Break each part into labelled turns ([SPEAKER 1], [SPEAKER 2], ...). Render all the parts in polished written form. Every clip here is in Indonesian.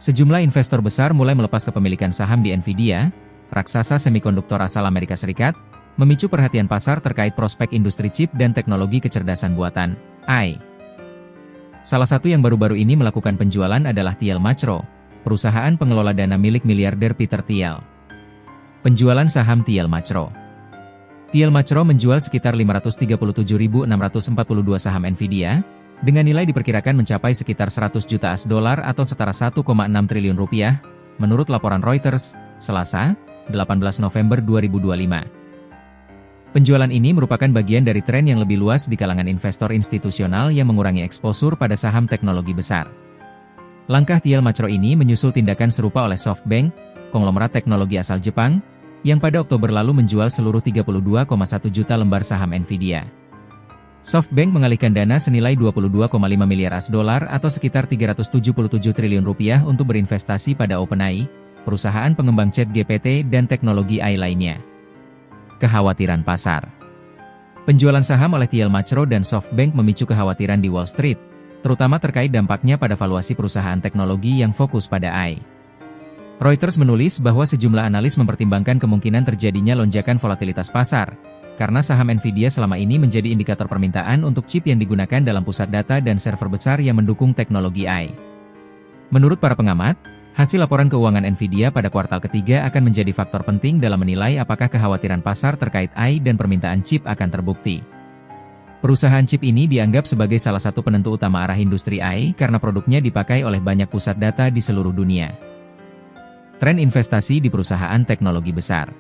[SPEAKER 1] Sejumlah investor besar mulai melepas kepemilikan saham di Nvidia, raksasa semikonduktor asal Amerika Serikat, memicu perhatian pasar terkait prospek industri chip dan teknologi kecerdasan buatan, AI. Salah satu yang baru-baru ini melakukan penjualan adalah Thiel Machro, perusahaan pengelola dana milik miliarder Peter Thiel. Penjualan saham Thiel Machro. Thiel Machro menjual sekitar 537.642 saham Nvidia, dengan nilai diperkirakan mencapai sekitar 100 juta US dollar atau setara 1,6 triliun rupiah, menurut laporan Reuters, Selasa, 18 November 2025. Penjualan ini merupakan bagian dari tren yang lebih luas di kalangan investor institusional yang mengurangi eksposur pada saham teknologi besar. Langkah Thiel Machro ini menyusul tindakan serupa oleh SoftBank, konglomerat teknologi asal Jepang, yang pada Oktober lalu menjual seluruh 32,1 juta lembar saham Nvidia. SoftBank mengalihkan dana senilai 22,5 miliar US dollar atau sekitar 377 triliun rupiah untuk berinvestasi pada OpenAI, perusahaan pengembang ChatGPT dan teknologi AI lainnya. Kekhawatiran pasar. Penjualan saham oleh Thiel Machro dan SoftBank memicu kekhawatiran di Wall Street, terutama terkait dampaknya pada valuasi perusahaan teknologi yang fokus pada AI. Reuters menulis bahwa sejumlah analis mempertimbangkan kemungkinan terjadinya lonjakan volatilitas pasar, karena saham Nvidia selama ini menjadi indikator permintaan untuk chip yang digunakan dalam pusat data dan server besar yang mendukung teknologi AI. Menurut para pengamat, hasil laporan keuangan Nvidia pada kuartal ketiga akan menjadi faktor penting dalam menilai apakah kekhawatiran pasar terkait AI dan permintaan chip akan terbukti. Perusahaan chip ini dianggap sebagai salah satu penentu utama arah industri AI karena produknya dipakai oleh banyak pusat data di seluruh dunia. Tren investasi di perusahaan teknologi besar.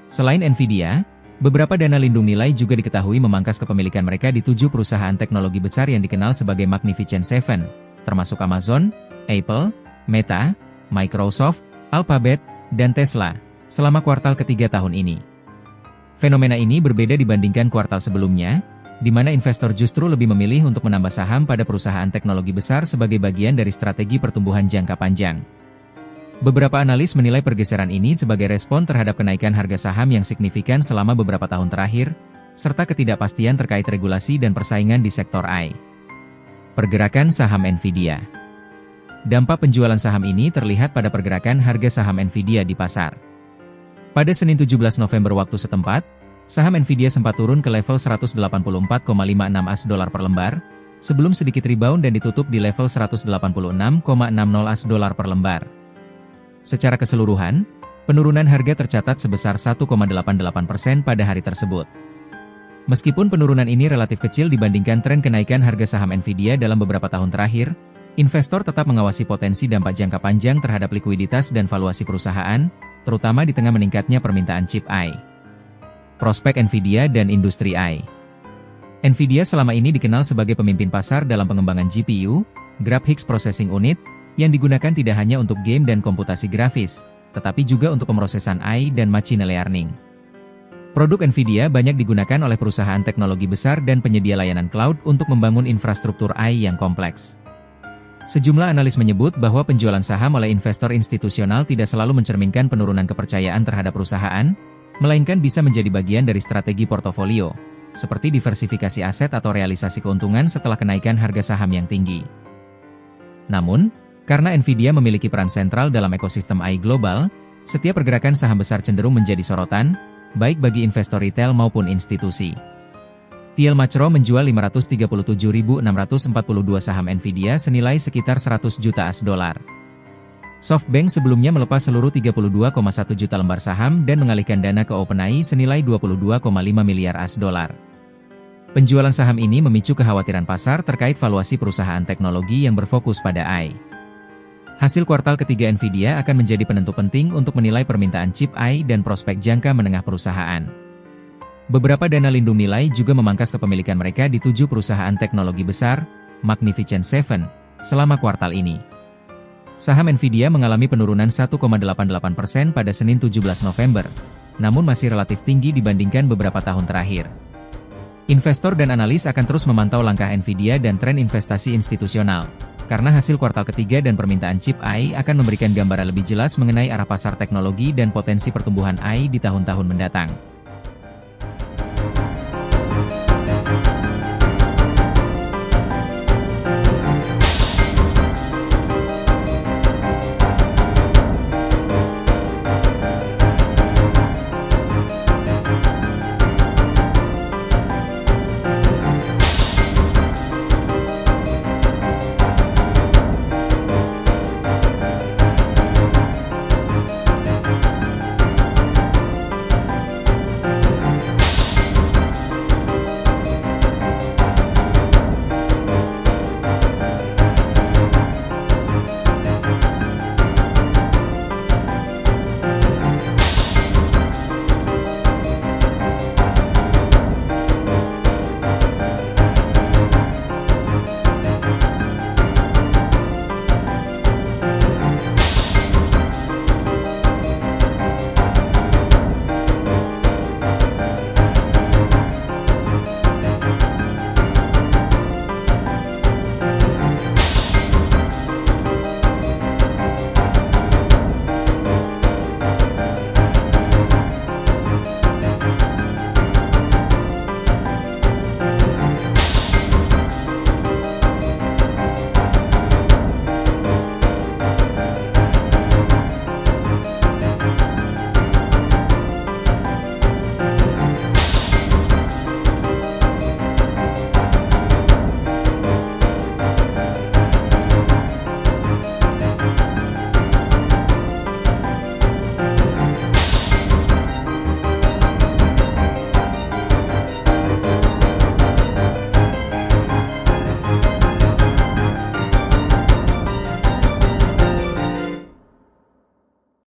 [SPEAKER 1] Selain Nvidia, beberapa dana lindung nilai juga diketahui memangkas kepemilikan mereka di 7 perusahaan teknologi besar yang dikenal sebagai Magnificent Seven, termasuk Amazon, Apple, Meta, Microsoft, Alphabet, dan Tesla, selama kuartal ketiga tahun ini. Fenomena ini berbeda dibandingkan kuartal sebelumnya, di mana investor justru lebih memilih untuk menambah saham pada perusahaan teknologi besar sebagai bagian dari strategi pertumbuhan jangka panjang. Beberapa analis menilai pergeseran ini sebagai respon terhadap kenaikan harga saham yang signifikan selama beberapa tahun terakhir, serta ketidakpastian terkait regulasi dan persaingan di sektor AI. Pergerakan saham Nvidia. Dampak penjualan saham ini terlihat pada pergerakan harga saham Nvidia di pasar. Pada Senin 17 November waktu setempat, saham Nvidia sempat turun ke level 184,56 US dollar per lembar, sebelum sedikit rebound dan ditutup di level 186,60 US dollar per lembar. Secara keseluruhan, penurunan harga tercatat sebesar 1,88% pada hari tersebut. Meskipun penurunan ini relatif kecil dibandingkan tren kenaikan harga saham Nvidia dalam beberapa tahun terakhir, investor tetap mengawasi potensi dampak jangka panjang terhadap likuiditas dan valuasi perusahaan, terutama di tengah meningkatnya permintaan chip AI. Prospek Nvidia dan industri AI. Nvidia selama ini dikenal sebagai pemimpin pasar dalam pengembangan GPU, Graphics Processing Unit, yang digunakan tidak hanya untuk game dan komputasi grafis, tetapi juga untuk pemrosesan AI dan machine learning. Produk Nvidia banyak digunakan oleh perusahaan teknologi besar dan penyedia layanan cloud untuk membangun infrastruktur AI yang kompleks. Sejumlah analis menyebut bahwa penjualan saham oleh investor institusional tidak selalu mencerminkan penurunan kepercayaan terhadap perusahaan, melainkan bisa menjadi bagian dari strategi portofolio, seperti diversifikasi aset atau realisasi keuntungan setelah kenaikan harga saham yang tinggi. Namun, karena Nvidia memiliki peran sentral dalam ekosistem AI global, setiap pergerakan saham besar cenderung menjadi sorotan, baik bagi investor retail maupun institusi. Thiel Machro menjual 537.642 saham Nvidia senilai sekitar 100 juta US dollar. SoftBank sebelumnya melepas seluruh 32,1 juta lembar saham dan mengalihkan dana ke OpenAI senilai 22,5 miliar US dollar. Penjualan saham ini memicu kekhawatiran pasar terkait valuasi perusahaan teknologi yang berfokus pada AI. Hasil kuartal ketiga Nvidia akan menjadi penentu penting untuk menilai permintaan chip AI dan prospek jangka menengah perusahaan. Beberapa dana lindung nilai juga memangkas kepemilikan mereka di 7 perusahaan teknologi besar, Magnificent Seven, selama kuartal ini. Saham Nvidia mengalami penurunan 1,88% pada Senin 17 November, namun masih relatif tinggi dibandingkan beberapa tahun terakhir. Investor dan analis akan terus memantau langkah Nvidia dan tren investasi institusional, karena hasil kuartal ketiga dan permintaan chip AI akan memberikan gambaran lebih jelas mengenai arah pasar teknologi dan potensi pertumbuhan AI di tahun-tahun mendatang.